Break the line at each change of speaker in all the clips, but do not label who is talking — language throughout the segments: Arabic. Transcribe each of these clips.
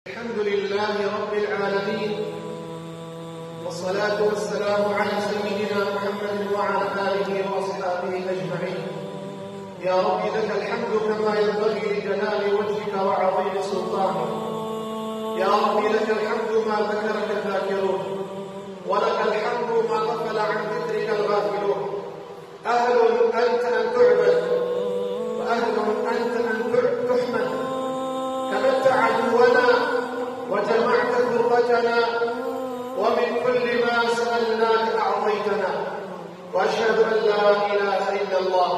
الحمد لله رب العالمين، والصلاة والسلام على سيدنا محمد وعلى آله وأصحابه أجمعين. يا رب لك الحمد كما ينبغي لجلال وجهك وعظيم سلطانك. يا رب لك الحمد ما ذكرك الذاكرون، ولك الحمد ما غفل عن ذكرك الغافلون. أهل أنت أن تعبد، وأهل أنت أن تحمد. كبت عدونا وجمعت فرقتنا، ومن كل ما سألناك أعطيتنا. وأشهد أن لا إله إلا الله،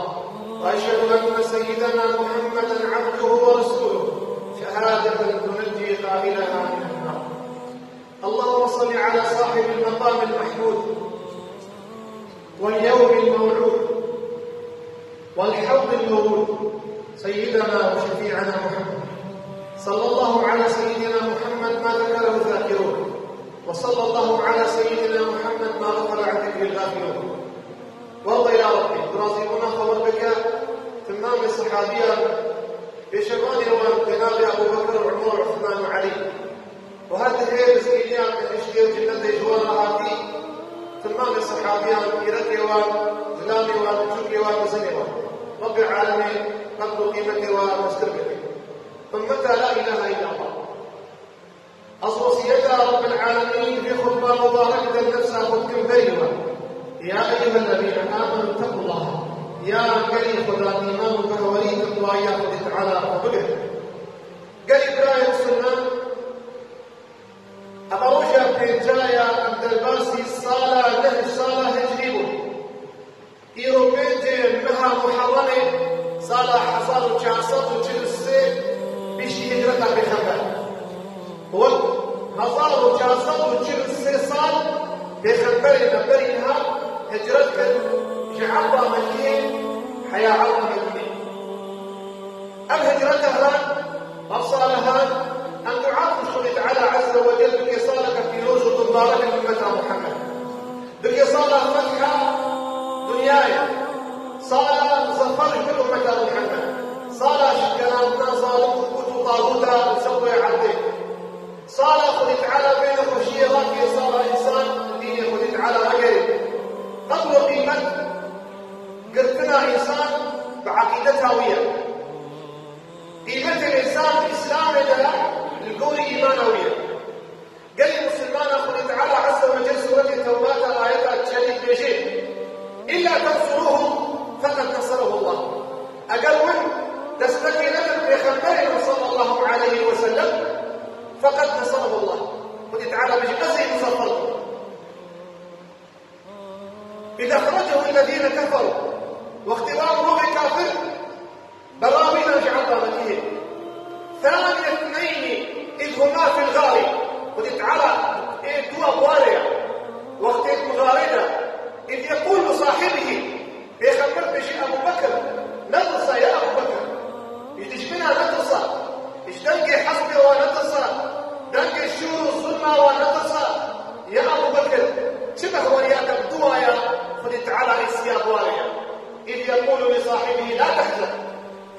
وأشهد أن سيدنا محمدا عبده ورسوله، شهادة تنجي قائلها من النار. اللهم صل على صاحب المقام المحمود واليوم الموعود والحوض المورود، سيدنا وشفيعنا محمد. صلى الله على سيدنا محمد ما ذكره الذاكرون، وصلى الله على سيدنا محمد ما غفل عن ذكر الغافلون. والله يا ربي تراصيبنا خبر بك تمام الصحابيات بشمال وامتناب أبو بكر وعمر وعثمان وعلي، وهذه هي مسكينيات من اشتير جنة جوانا هاتي تمام الصحابيات إيرتي وزلامي وشوكي ومزني رب العالمين قد قيمتي ومستربتي. ثم لا إله إلا الله أصوصيتها رب العالمين في خطبة مباركة نفسها خطبة بينها. يا أيها الذين آمنوا اتقوا الله، يا كريم خدا إيمان بهوري تقوى يا خد تعالى وبقر قريب راية السلمان أبروجة بيجايا عبد الباسي صالة ده صالة هجريبون إيروبيجي مها محرمة صالة حصار وشعصات وشلسي بيشي هجرتها بخبر هو 1993 صال بخبرنا برينها هجرتك جعبها مكين حياة عرض مكين. أم هجرتها أفصالها أن تعاطي الله تعالى عز وجل بإيصالك في روزة مباركة من متى محمد، بإيصالها فتحة دنيايا، صالة ظفر كل متى محمد، صالة شكرامنا صالة كتب طاغوتا وسوي عبده، صالة خذ تعالى بين خشيرات صالة إنسان ديني خذ تعالى رجل قبل قيمة قلتنا إنسان بعقيدتها ويا قيمة الإنسان الإسلام ده القوي إيمانوية. قال المسلمان خذ تعالى عز وجل سورة التوبات آيات الشريف بيجين إلا تنصروه فقد نصره الله. أقل تستكي لكم بخبرنا صلى الله عليه وسلم فقد نصره الله. خذ تعالى بجأسه مصفر إذا أخرجه الذين كفروا واختباره بكافر براوين جعلنا مكيه. ثاني اثنين إذ هما في الغار، خذ تعالى دوا بواريا واختيت مغارنا إذ يقول لصاحبه بيخبر بشيء أبو بكر نتصى يا أبو بكر يتجبنا نتصى اشتنقي حسبي ونتصى دنقي الشور الظلمة ونتصى يا أبو بكر شبه ورياك بدوايا خذ تعالى إسياب واريا إذ يقول لصاحبه لا تحزن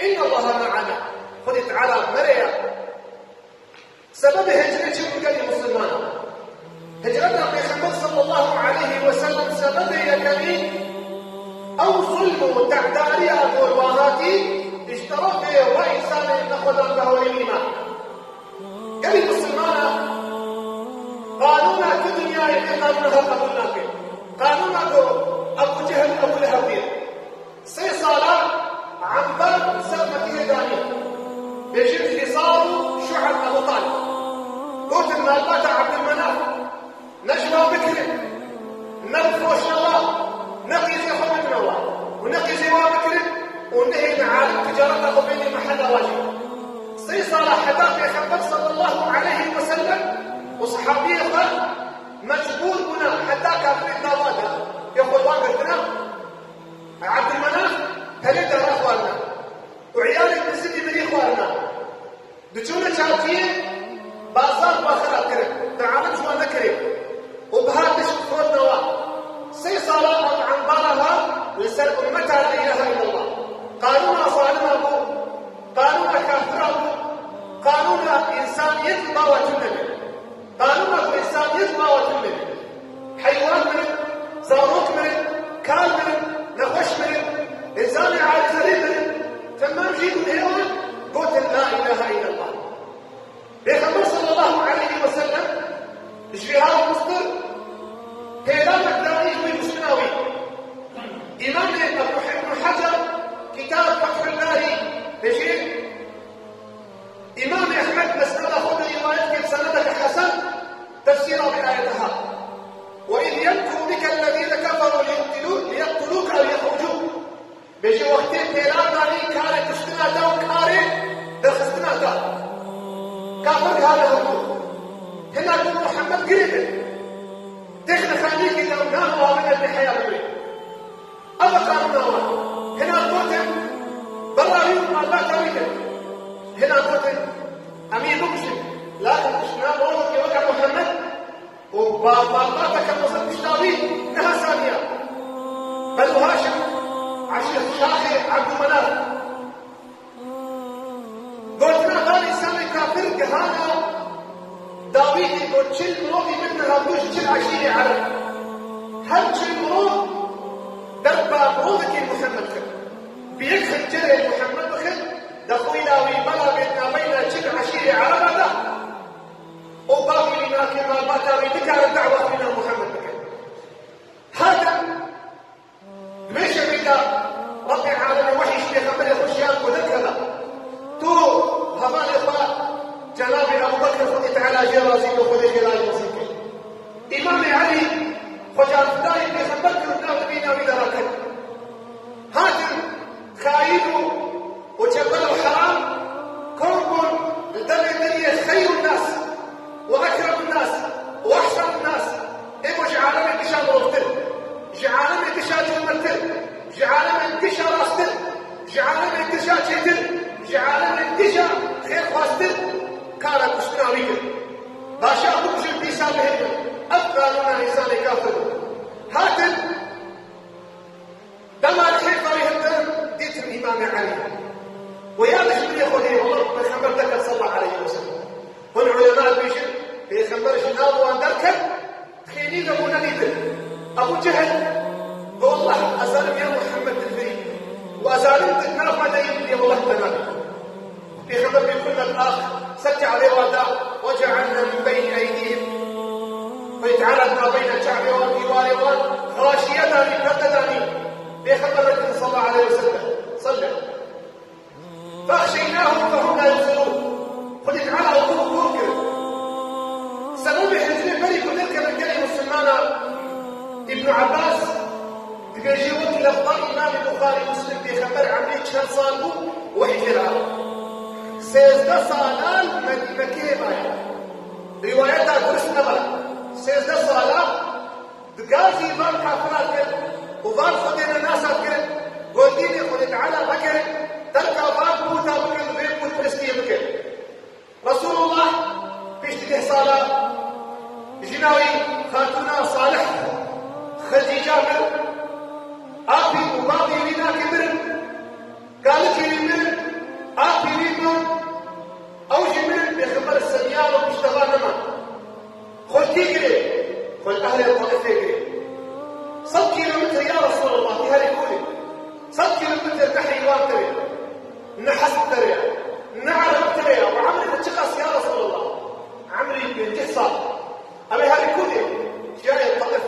إن الله معنا. خذ تعالى مريا سبب هجرتهم قال المسلمان هجرتنا محمد صلى الله عليه وسلم سبب يكني أو ظلم تعداري أبو الواهاتي اشترك وإنسان نأخذ به الإيمان. قال المسلمان قانونا في الدنيا قانونها قبلنا فيه قانونا أبو جهل أبو لهب سي صلاة عنبر سلمة يداني بيجيب حصار شعب أبو طالب قلت المالبات عبد المناف نجمة بكر نرفوش الله نقي زي خبرنا الله ونقي زي وابكر ونهي معارك تجارته بين محل واجب. سي صلاح حداق يخبر صلى الله عليه وسلم وصحابيه قال مجبور هنا حتى كافرين دوادا يقول واقفنا عبد المناف هلدا اخواننا وعيالك بسدي من اخواننا دجونا شاطين بازار باخرات كريم تعالوا شو نكرم وبهذا شكفون نواه. سي صلاح عن بارها لسان امتها لا اله الا الله. قانون صالح ابو قانون كافر ابو قانون انسان يتبع إنسان يطلع وتمن حيوان من زاروك من كال من نخش من إنسان عارف من تمام جيد من هيوان قلت لا إله إلا الله. بيغمبر صلى الله عليه وسلم اجريها المصدر هيلا مقداري ويمسناوي إمام ابن حجر كتاب فتح الباري بشير إمام أحمد مسند خذ روايتك سندك حسن تفسير بآيتها وإذ يمكر بك الذين كفروا ليقتلوك أو يخرجوك بيجي وقتين كيراناني كاري تشتناتا وكاري دخستناتا كافر هذا هو هنا يقول محمد قريب تخنا خليك إذا نام وامن الحياة بمي أبقى نام هنا قلت براهيم ما لا تريد هنا قلت أمير ممشي لكن تشنا موضوع يوقع محمد وباباتك المصد مشتابي إنها ثانية بل هاشم عشير شاخر عبد مناف قلتنا غالي سامي كافر كهانا داويدي قلت شل مروضي منها دوش شل عشيري عرب هل شل مروض دربا مروضك محمد خل بيكخل جري محمد خل دخوينا ويبلا بيتنا بينا شل عشيري عرب هذا وباقي لنا كما باتا بيتكار الدعوة من محمد خل هذا ماشي بيتا رب العالمين وحي شبه خبر يخشيان وذكذا تو هذا الإخوة جناب أبو بكر خذت على جرازيك وخذت على جرازيك إمام علي خجال فتاي بخبرك الناس بينا وذراك هاتم خاينه وجبل الحرام كرب الدنيا خير الناس وأكرم الناس وأحسن الناس إبو جعالة من كشان رغتل جعالة من كشان جمتل جعالة من كشان راستل جعالة من كشان شيتل جعالة من كشان خير خواستل كانت مشتراوية باشا أبوش البيسان بهن أبقى لنا إنسان كافر هاتم دمار حيطة يهدن ديت الإمام علي ويا بشبه يخذيه والله بخبر ذكر صلى الله عليه وسلم والعلماء بيشن بيخبر جناب واندركب خيني ذبونا نيدل أبو جهل والله أسالم يا محمد الفريق وأسالم تتناف ما دايم يا والله تمام بيخبر بكل الآخ سج عليه وداء وجعلنا من بين أيديهم ويتعالى ما بين الشعب والديوان خاشيتني فتدني بيخبر النبي صلى الله عليه وسلم صلى فأخشيناهم فهم لا يبصرون قلت على وقوف كركر سنوبي حزين بريك وذلك من كلمة سلمان ابن عباس تجيبوك لفظان إمام البخاري مسلم بيخبر عمليك شهر صالبو وحجرها سيزده صالان مكيه بايا روايتها قرسنا بلا سيزده صالان دقازي بان كافرات كل وبان خدين الناس كل قلتيني قلت على بكر تركا بان بوتا بكر غير بوت فلسطين بكر رسول الله بيشتكي صالة جناوي خاتونا صالح خديجة من آبي وبابي لنا كبر قالت لي من آبي لنا أوجي من بخبر السميان وبيشتغل نما خلتي قري قلت أهل الطائف قري صد كيلومتر يا رسول الله في هالكولي صد كيلومتر نحيوان تري نحس تري نعرف تري وعمري بتشخص يا رسول الله عمري بنت حصاد أبي هالكولي جاي الطائف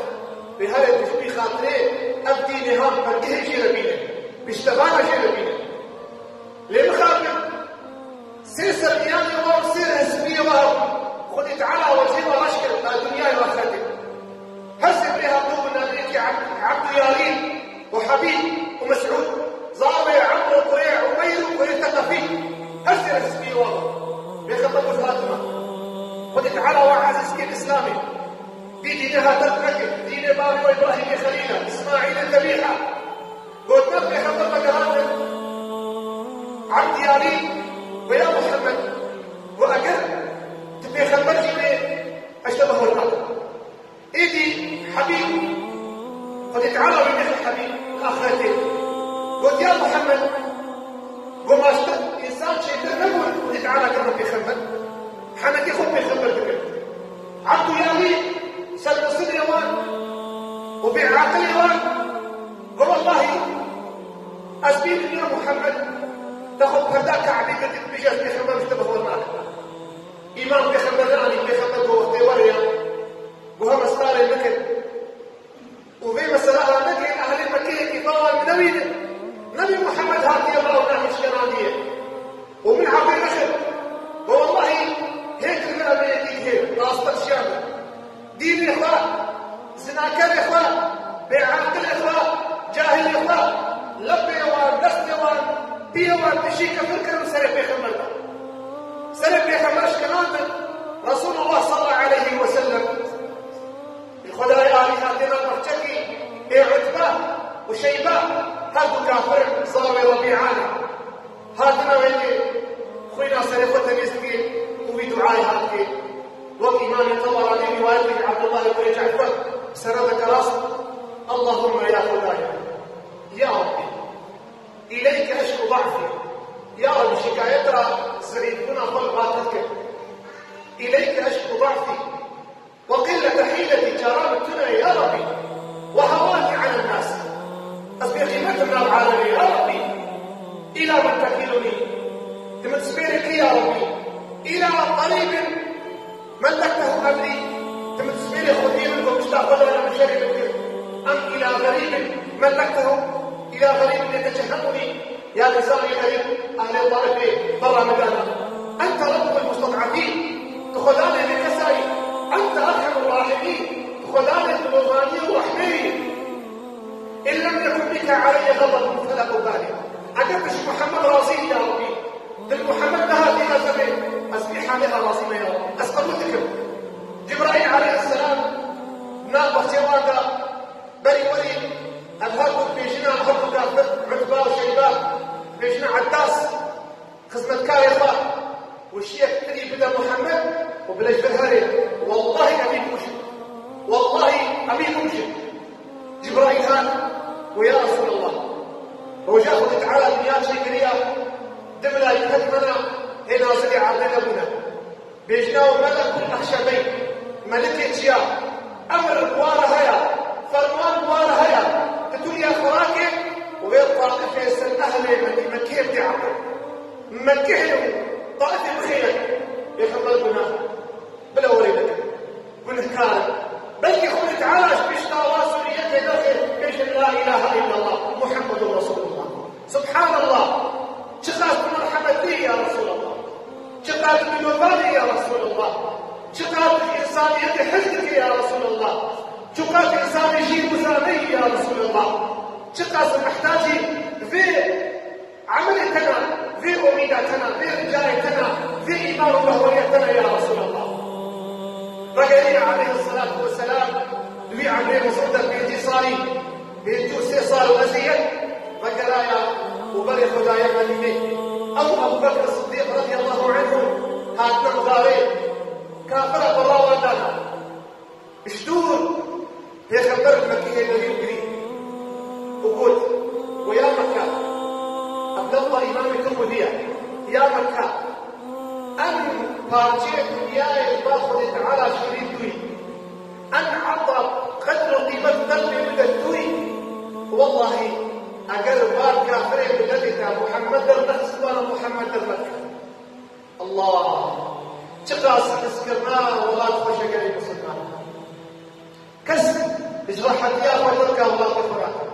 بهذا بيجي خاطري أبدي نهام بديه جيل بينا بيشتغل جيل بينا ليه مخاطر سير سريان يوم سير اسمي وهم خذ تعالى وجهنا رشكل الدنيا وآخرتك هسب لها قلوبنا بيك عبد يارين وحبيب ومسعود ضابع عمرو قريع عمير وقريع ثقفي هسر اسمي وهم بيخطب فاطمة خذ تعالى وعززك الإسلامي بدينها تترك دين بابي وإبراهيم خليلا إسماعيل الذبيحة قلت نبي خطب مقرات عبد يارين ويا محمد وأقر تبي خبرتي بيه أشتبه الأرض إيدي حبيب قد تعالى بمثل حبيب الآخرتين قلت يا محمد وما اشتد إنسان شيء تنمو قد تعالى كما بيخبر حنك يخب بيخبر بك عبد يامين عقل إيران قل والله أزبيل يا محمد تاخذ هذاك عبيدة بجاز بيخبر اشتبه المعنى إمام بيخبر راني بيخبر قوة وريا وهم استار المكر وفي مسألة المكر أهل المكية كفاوة من نبي محمد هاتي الله ونعمش كنانية ومن عقل أخر والله هيك المرأة من يديك هيك ناصر الشامل دين الإخوان زناكر الإخوان بيعاق الإخوان جاهل الإخوان لبيوان نسلوان بيوان بشيك فركر وسرق بيخمرنا سرق بيخمرش كمان رسول الله صلى الله عليه وسلم الخداء آلهاتنا المحجكي عتبة وشيبة هادو كافر صار ربيعانا هاتنا ويلي خوينا سرقة مسكين وفي دعاء هاتكي وإمام الطبراني رواية عبد الله بن جعفر سردك راسك اللهم يا خداي يا ربي إليك أشكو ضعفي يا رب شكايتنا سريدنا طلقاتك إليك أشكو ضعفي وقلة حيلتي جرامتنا يا ربي وهواني على الناس أصبح قيمتنا العالمية يا ربي إلى من تكلني تمتسبيرك يا ربي إلى قريب ملكته أمري تمتسبيري خذي منكم مستقبلنا من شر أم إلى غريب ملكته إلى غريب يتجهمني يا نسائي غريب أهل الطائف برا مكانا أنت رب المستضعفين تخذاني بكسائي أنت أرحم الراحمين تخذاني بالغاني الرحمين إن لم يكن بك علي غضب فلا أبالي عجبتش محمد راسي يا ربي دل محمد بهذه أزمين أسبيح عليها راسي يا رب أسقطتكم جبرائيل عليه السلام نابخ جوادا بري وري الهرب بيجنا الهرب كافر عتبة وشيبة بيجنا عداس خزمة كارثة والشيخ تري بدا محمد وبلاش بالهري والله أبي مشك والله أبي مشك جبرائيل هان ويا رسول الله هو جاءه تعالى بنيات شكرية دمنا يكتمنا هنا زري عبدنا بنا بيجنا وملك الأخشبين ملك اتشياء أمر بوارة هيا فرمان بوارة هيا تقول يا خراكي وغير طائفة يسن أهلي من مكيه بتعبه مكيه طائفة بخير يخبر بنا بلا وليدك بالإذكار بل يقول تعالى بشتا واسوريته دخل بيش لا إله إلا الله محمد رسول الله سبحان الله شقات مرحمة لي يا رسول الله شقات من وفالي يا رسول الله شقات إنسانية حزنك يا رسول الله شقات إنسان يجيب زاني يا رسول الله شقات محتاجي في عملتنا في أميدتنا في رجالتنا في إيمان وهويتنا يا رسول الله رجالي عليه الصلاة والسلام لي عليه مصدر بيجي صاري بيجي سيصار وأزيد رجلايا وبري خدايا مدينة أبو بكر الصديق رضي الله عنه هاتنا مغارين كافر برا ودانا اشدور يخبر المكية الذي يبري وقلت ويا مكة أبلغ إمامكم وذيع يا مكة أن فارجيت دنياي باخذ على شريط دوي أن عطى قدر قيمة قلبي من الدوي والله أقل بار كافرين بلدك محمد النفس وانا محمد المكة الله تقاس تسكرنا ولا تخش قريب مسلمان كس اجرح ياخذ تركا ولا تفرق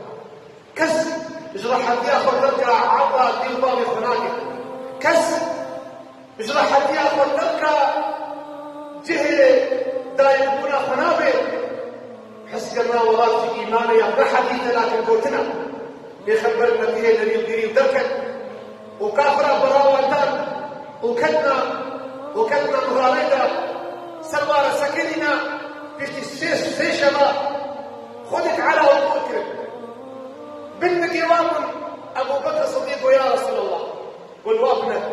كس اجرح ياخذ تركا عطى ديوبان خناقك كس اجرح ياخذ تركا جهل دايبونا خنابل حسكرنا ولا في ايمانيا بحديث لكن قلتنا يخبرنا فيه الذي يدري ودركا وكافر براوتان وكدنا مغاليدا سلوار سكننا في سيشما خذت على أبوك بنك يوام أبو بكر الصديق يا رسول الله والوابنة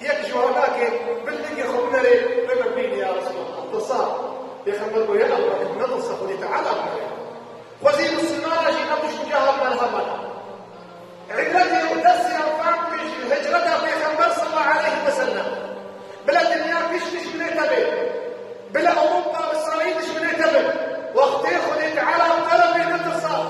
يكجو هناك بنك يخبنا لي بمبين يا رسول الله تصار يخبرك يا أبو بكر نتص خذت على أبوك وزير السمارة جينا مش مجاهر من الهمان علتي ودسي أنفعك هجرتها في خبر صلى الله عليه وسلم بلا دنيا فيش من يتبه بلا أوروبا وإسرائيل مش من يتبه واختي خذت على طلبي نتصر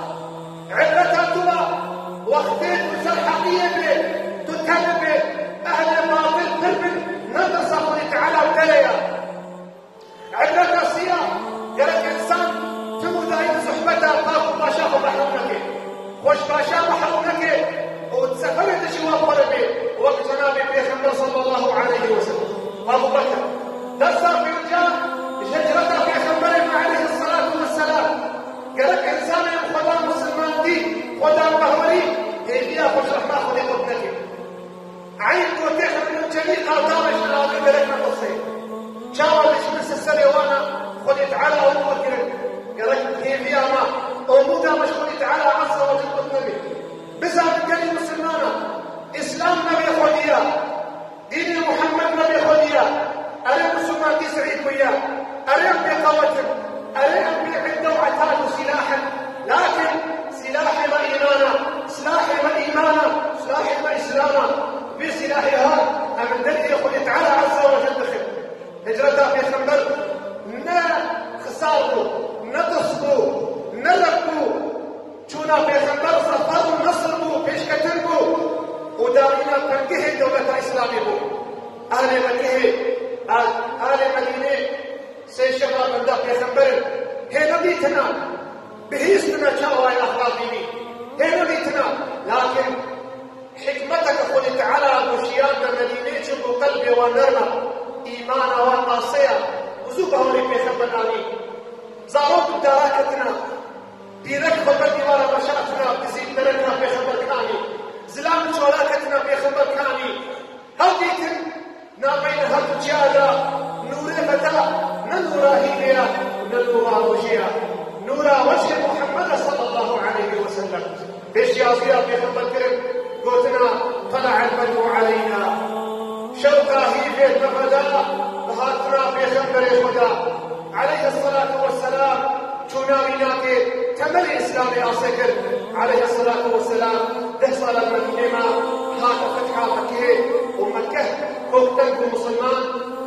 قالتنا قصير شاور لشمس السنة وانا خذت على أمور كرن قالت هي فيها أمودها مش خذت على عصا وجد النبي بس قال مسلمانا إسلام نبي خذيا دين محمد نبي خذيا أريد مسلمان تسعيد وياه أريد بقوتهم أريد بعدة وعتاد سلاحا لكن سلاحي ما إيمانا سلاحي ما إيمانا سلاحي ما إسلاما بسلاحي هذا أمن دليل خذت على عصا وجد دخل هجرتها في خنبر نا خسارته نا تصبو نا لبو شونا في خنبر صفروا نصربو فيش كتنبو ودارنا تنكهي دولة إسلامي بو أهل مكيه أهل مدينة سي شباب من داخل في خنبر هي نبيتنا بهيستنا شاوها الأخلاق ديني هي نبيتنا لكن حكمتك قلت على مشيان المدينة شبو قلبي ونرنا إيمانا والناصية وزوبها وريك بيخبر آمين زاروك بدراكتنا بيرك خبر ديوارا مشاعتنا بزيد دركنا بيخبر كاني زلام شولاكتنا بيخبر كاني هلقيتن نابين هلق جيادا نور فتا ننورا هيبيا ننورا وجيا نورا وجه محمد صلى الله عليه وسلم بيش يازيا بيخبر كرم قلتنا طلع البدو علينا شوكا هي بيت مفدا بهاتنا بيخبر خدا عليه الصلاة والسلام شوناميناكي تمل إسلامي أصكر عليه الصلاة والسلام دهصال المدينة هات فتحة مكة ومكة كوكتنكم مسلمان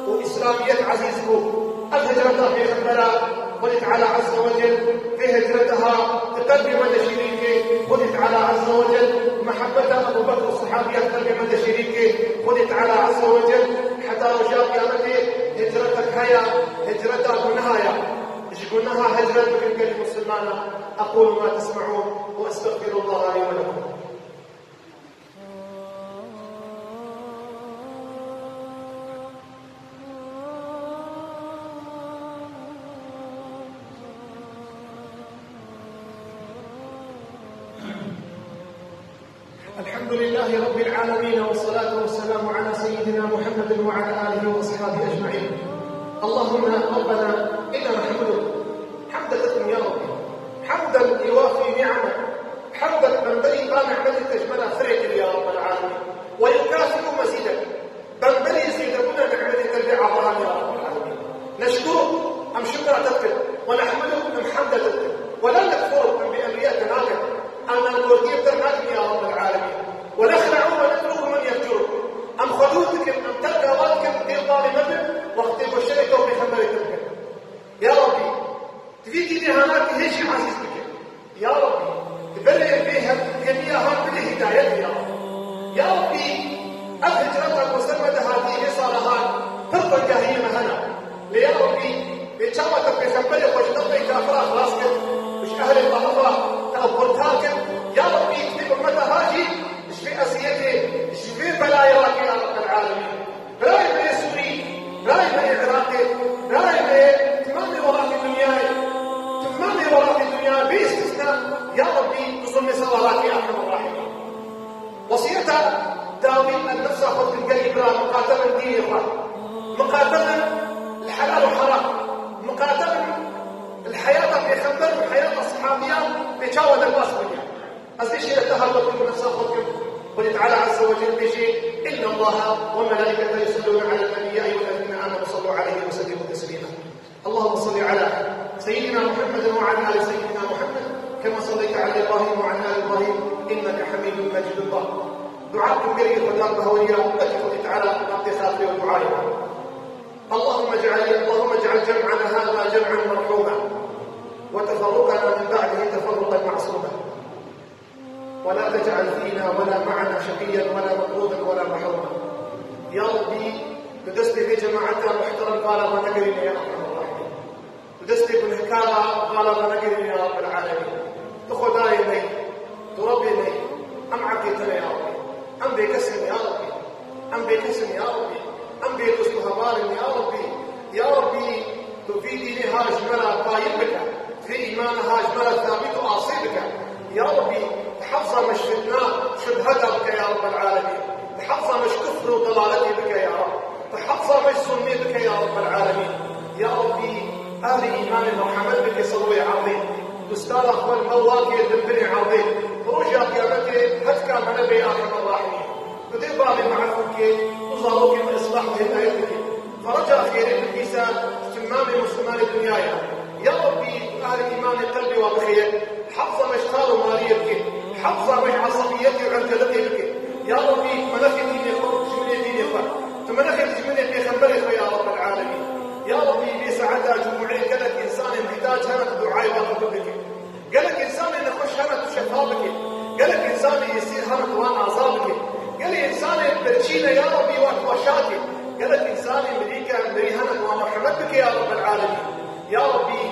وإسلامية عزيزكم الهجرة في خبرها قلت على عز وجل في هجرتها تقدم شريكي قلت على عز وجل محبة أبو بكر الصحابية تقدم شريكي قلت على عز وجل حتى رجاء قيامته هجرتك هيا هجرتك نهاية ايش قلناها هجرة من كل مسلمانا أقول ما تسمعون وأستغفر الله لي ولكم الحمد لله رب العالمين والصلاة والسلام على سيدنا محمد وعلى آله وأصحابه أجمعين. اللهم ربنا إنا نحمدك حمدك يا رب حمدا يوافي نعمك حمدا بنبري ما نعمتك تجملها فريق يا رب العالمين ويكافئ مزيدك بنبري يزيدنا نعمتك بعظام يا رب العالمين. نشكرك أم شكرتك ونحمدك أم حمدتك ولا نكفرك أم بأنبياء ناقك أن نرجيك ترناك يا رب العالمين ونخلع ونترك من يفجرك أم خذوتك أم تلقى واتك في ظالمتك واختيب الشركة وبحملتك يا ربي تفيدي نهانات هيش عزيز بك يا ربي تبرئ بها كمياها بالهداية يا رب يا ربي الهجرة المسلمة هذه صارها ترضى هي مهنا يا ربي بيتشامتك بخبرك واشتغلك أفراغ راسك مش أهل الأفراغ تأبرتاك يا ربي اكتب أمتها هاجي مش في أسيتي مش في بلاياك يا رب العالمين بلاي بلاي سوري بلاي بلاي عراقي بلاي بلاي تمامي وراء الدنيا تمامي وراء الدنيا باستثناء يا ربي تصلي صلوات يا أرحم الراحمين. وصيتها داوم النفس أخذ القلب مقاتلا دين الله مقاتلا الحلال والحرام مقاتلا الحياة في خبر الحياة الصحابية بتشاود الباسمية أزيش يتهرب من نفس أخذكم قل تعالى عز وجل بشيء إن الله وملائكته يصلون على النبي يا أيها الذين آمنوا صلوا عليه وسلموا تسليما. اللهم صل على سيدنا محمد وعلى آل سيدنا محمد كما صليت على إبراهيم وعلى آل إبراهيم إنك حميد مجيد. الله دعاءكم قريب ودار بهوية أجل تعالى الاتصال والدعاء. اللهم اجعل جمعنا هذا جمعا مرحوما وتفرقنا من بعده تفرقا معصوما ولا تجعل فينا ولا معنا شقيا ولا مطرودا ولا محروما. يا ربي تدستي في جماعتنا محترم قال ما نقرنا يا ارحم الراحمين تدستي بالحكايه قال ما نقرنا يا رب العالمين تخدايني تربيني ام عقيتنا يا ربي ام بكسم يا ربي ام بكسم يا ربي ام بكسم يا ربي يا ربي تفيدني هاج ملا طايبك في ايمانها جملا ثابت اصيبك يا ربي تحفظ مش فتناه شبهتك يا رب العالمين تحفظ مش كفر وضلالتي بك يا رب تحصى مش سني بك يا رب العالمين. يا ربي أهل إيمان محمد بك صلوي عظيم دستار أخوان مواكي الدنبري عظيم رجع قيامته حتى كان من نبي آخر الراحمين بدي بابي معفوك وظهروك من إصلاح هدايتك فرجع خير الإنسان تمام مسلمان الدنيا. يا ربي أهل إيمان قلبي وبخير حفظ مشتار ماليتك حفظ مش عصبيتي وعجلتي بك يا ربي منخي ديني خلق جملي ديني خلق تمنخي جملي بيخبرك يا رب العالمين. يا ربي بسعادة جمعين قالك إنسان محتاج هنة دعاء وقبلك قالك إنسان يخش هنة شفافك قالك إنسان يصير هنة وان عذابك قال إنسان برشينا يا ربي وشاتي قالك إنسان مريكا مريهنة ومرحمتك يا رب العالمين. يا ربي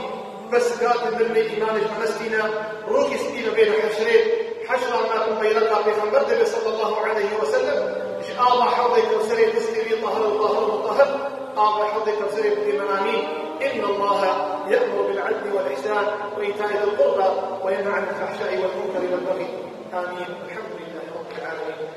بس قاتل من إيمانك منستينا روكي ستينا بين حشرين حشرا ما كنت يلقى في خنبرده صلى الله عليه وسلم آبا حوضي كوسري تسلي طهر مطهر آبا حوضي كوسري في منامين. إن الله يأمر بالعدل والإحسان وإيتاء ذي القربى وينهى عن الفحشاء والمنكر والبغي. آمين. الحمد لله رب العالمين.